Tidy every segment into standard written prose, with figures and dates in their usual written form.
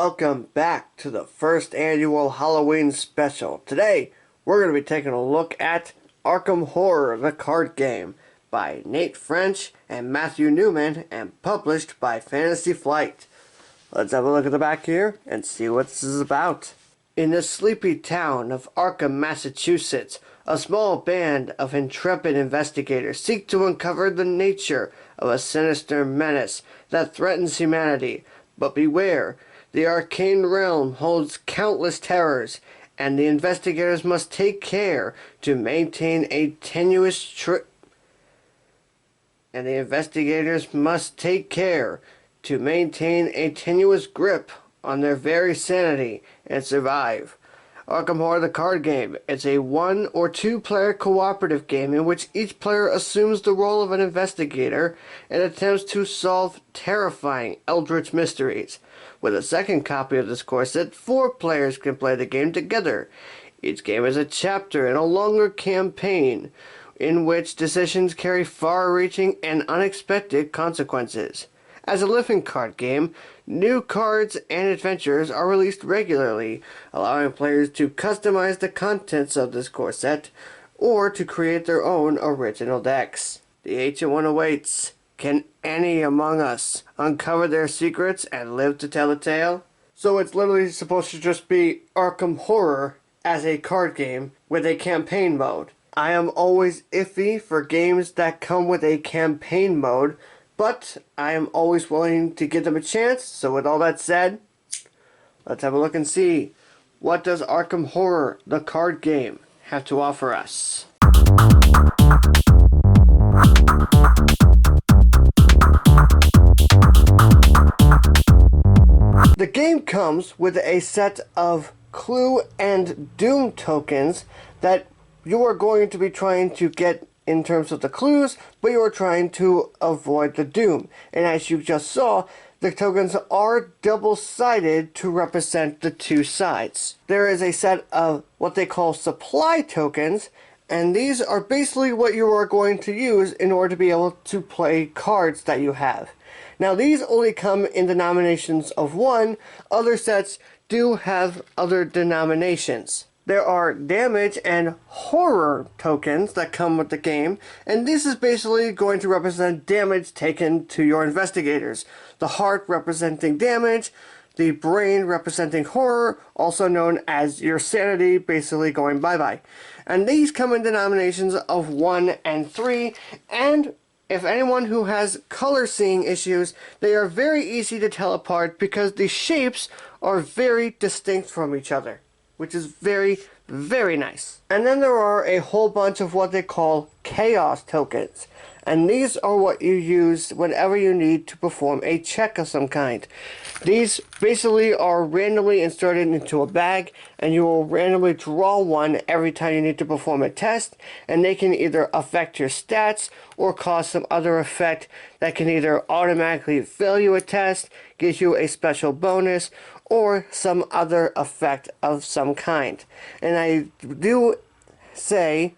welcome back to the first annual Halloween special. Today, we're going to be taking a look at Arkham Horror, the card game, by Nate French and Matthew Newman, and published by Fantasy Flight. Let's have a look at the back here and see what this is about. In the sleepy town of Arkham, Massachusetts, a small band of intrepid investigators seek to uncover the nature of a sinister menace that threatens humanity. But beware, the arcane realm holds countless terrors, and the investigators must take care to maintain a tenuous grip on their very sanity and survive. Arkham Horror the card game. It's a 1 or 2 player cooperative game in which each player assumes the role of an investigator and attempts to solve terrifying eldritch mysteries. With a second copy of this core set, 4 players can play the game together. Each game is a chapter in a longer campaign in which decisions carry far-reaching and unexpected consequences. As a living card game, new cards and adventures are released regularly, allowing players to customize the contents of this core set or to create their own original decks. The ancient one awaits. Can any among us uncover their secrets and live to tell the tale? So it's literally supposed to just be Arkham Horror as a card game with a campaign mode. I am always iffy for games that come with a campaign mode, but I am always willing to give them a chance. So with all that said, let's have a look and see, what does Arkham Horror, the card game, have to offer us? The game comes with a set of clue and doom tokens that you are going to be trying to get in terms of the clues, but you are trying to avoid the doom. And as you just saw, the tokens are double-sided to represent the two sides. There is a set of what they call supply tokens, and these are basically what you are going to use in order to be able to play cards that you have. Now these only come in denominations of 1. Other sets do have other denominations. There are damage and horror tokens that come with the game, and this is basically going to represent damage taken to your investigators. The heart representing damage, the brain representing horror, also known as your sanity, basically going bye-bye. And these come in denominations of 1 and 3, and if anyone who has color seeing issues, they are very easy to tell apart because the shapes are very distinct from each other, which is very, very nice. And then there are a whole bunch of what they call chaos tokens. And these are what you use whenever you need to perform a check of some kind. These basically are randomly inserted into a bag, and you will randomly draw one every time you need to perform a test, and they can either affect your stats or cause some other effect that can either automatically fail you a test, give you a special bonus, or some other effect of some kind. And I do say,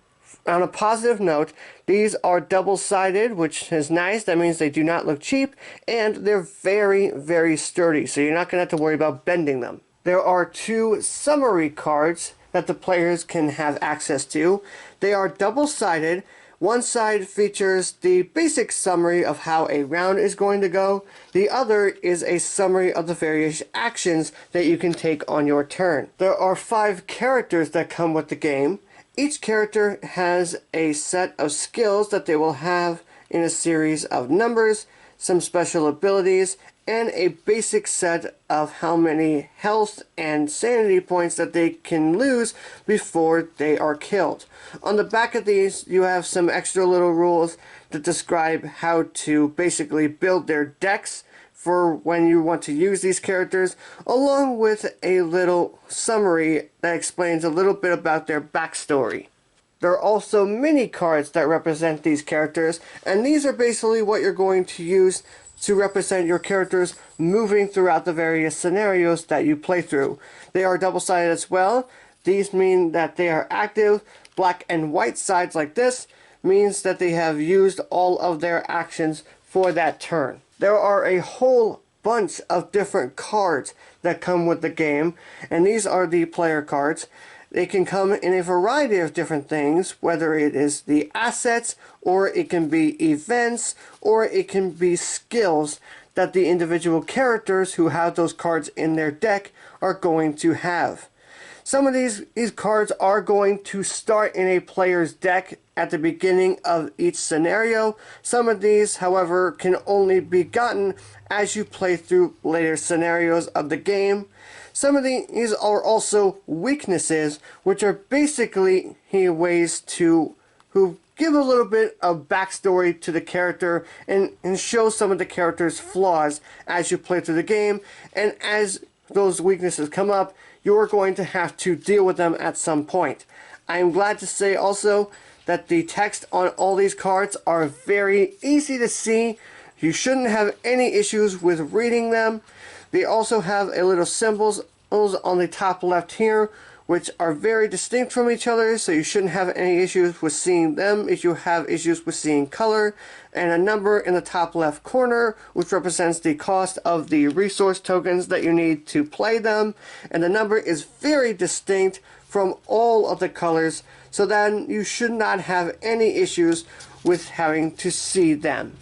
on a positive note, these are double-sided, which is nice. That means they do not look cheap, and they're very, very sturdy, so you're not going to have to worry about bending them. There are 2 summary cards that the players can have access to. They are double-sided. One side features the basic summary of how a round is going to go. The other is a summary of the various actions that you can take on your turn. There are 5 characters that come with the game. Each character has a set of skills that they will have in a series of numbers, some special abilities, and a basic set of how many health and sanity points that they can lose before they are killed. On the back of these, you have some extra little rules that describe how to basically build their decks for when you want to use these characters, along with a little summary that explains a little bit about their backstory. There are also mini cards that represent these characters, and these are basically what you're going to use to represent your characters moving throughout the various scenarios that you play through. They are double-sided as well. These mean that they are active. Black and white sides like this means that they have used all of their actions for that turn. There are a whole bunch of different cards that come with the game, and these are the player cards. They can come in a variety of different things, whether it is the assets, or it can be events, or it can be skills that the individual characters who have those cards in their deck are going to have. Some of these cards are going to start in a player's deck at the beginning of each scenario. Some of these, however, can only be gotten as you play through later scenarios of the game. Some of these are also weaknesses, which are basically ways to give a little bit of backstory to the character and show some of the character's flaws as you play through the game. And as those weaknesses come up, you're going to have to deal with them at some point. I am glad to say also that the text on all these cards are very easy to see. You shouldn't have any issues with reading them. They also have a little symbols on the top left here, which are very distinct from each other, so you shouldn't have any issues with seeing them if you have issues with seeing color, and a number in the top left corner, which represents the cost of the resource tokens that you need to play them, and the number is very distinct from all of the colors, so then you should not have any issues with having to see them.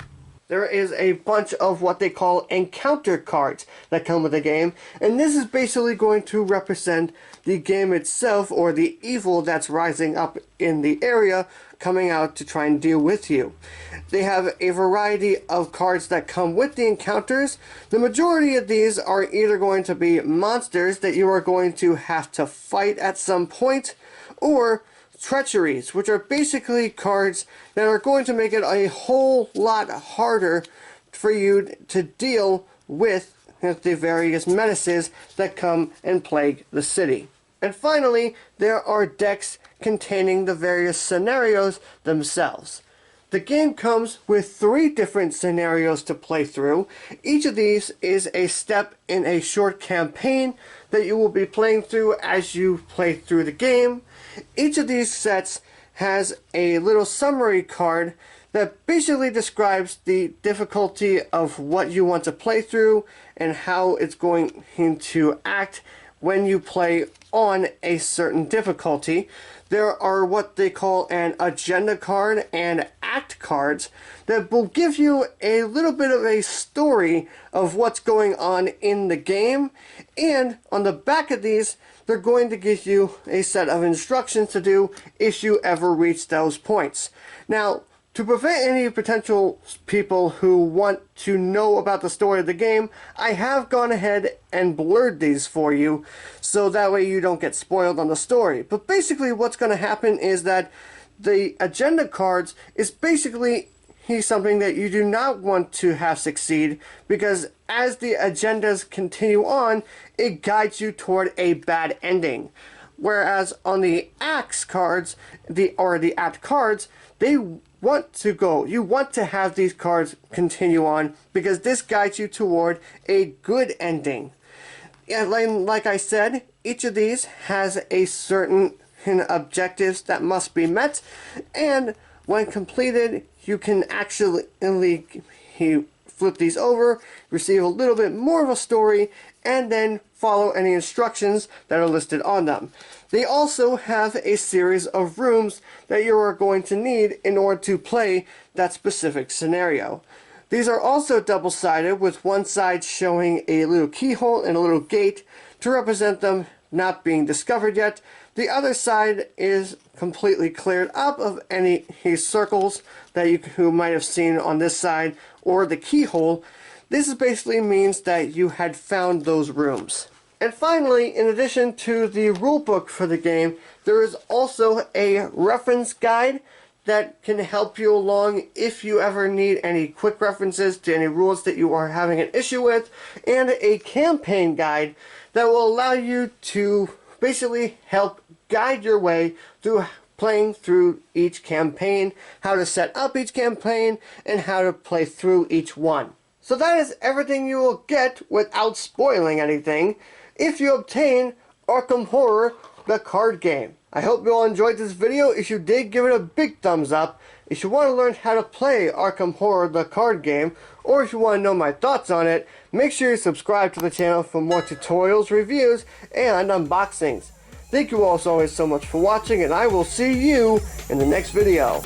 There is a bunch of what they call encounter cards that come with the game, and this is basically going to represent the game itself, or the evil that's rising up in the area coming out to try and deal with you. They have a variety of cards that come with the encounters. The majority of these are either going to be monsters that you are going to have to fight at some point, or treacheries, which are basically cards that are going to make it a whole lot harder for you to deal with the various menaces that come and plague the city. And finally, there are decks containing the various scenarios themselves. The game comes with 3 different scenarios to play through. Each of these is a step in a short campaign that you will be playing through as you play through the game. Each of these sets has a little summary card that basically describes the difficulty of what you want to play through and how it's going to act when you play on a certain difficulty. There are what they call an agenda card and act cards that will give you a little bit of a story of what's going on in the game, and on the back of these they're going to give you a set of instructions to do if you ever reach those points. Now, to prevent any potential people who want to know about the story of the game, I have gone ahead and blurred these for you, so that way you don't get spoiled on the story. But basically what's going to happen is that the agenda cards is basically something that you do not want to have succeed, because as the agendas continue on, it guides you toward a bad ending. Whereas on the acts cards, the act cards, you want to have these cards continue on, because this guides you toward a good ending. And like I said, each of these has a certain objectives that must be met, and when completed, you can actually flip these over, receive a little bit more of a story, and then follow any instructions that are listed on them. They also have a series of rooms that you are going to need in order to play that specific scenario. These are also double-sided, with one side showing a little keyhole and a little gate to represent them not being discovered yet. The other side is completely cleared up of any circles that you might have seen on this side, or the keyhole. This basically means that you had found those rooms. And finally, in addition to the rulebook for the game, there is also a reference guide that can help you along if you ever need any quick references to any rules that you are having an issue with, and a campaign guide that will allow you to basically help guide your way through playing through each campaign, how to set up each campaign, and how to play through each one. So that is everything you will get without spoiling anything if you obtain Arkham Horror the card game. I hope you all enjoyed this video. If you did, give it a big thumbs up. If you want to learn how to play Arkham Horror the card game, or if you want to know my thoughts on it, make sure you subscribe to the channel for more tutorials, reviews, and unboxings. Thank you all always so much for watching, and I will see you in the next video.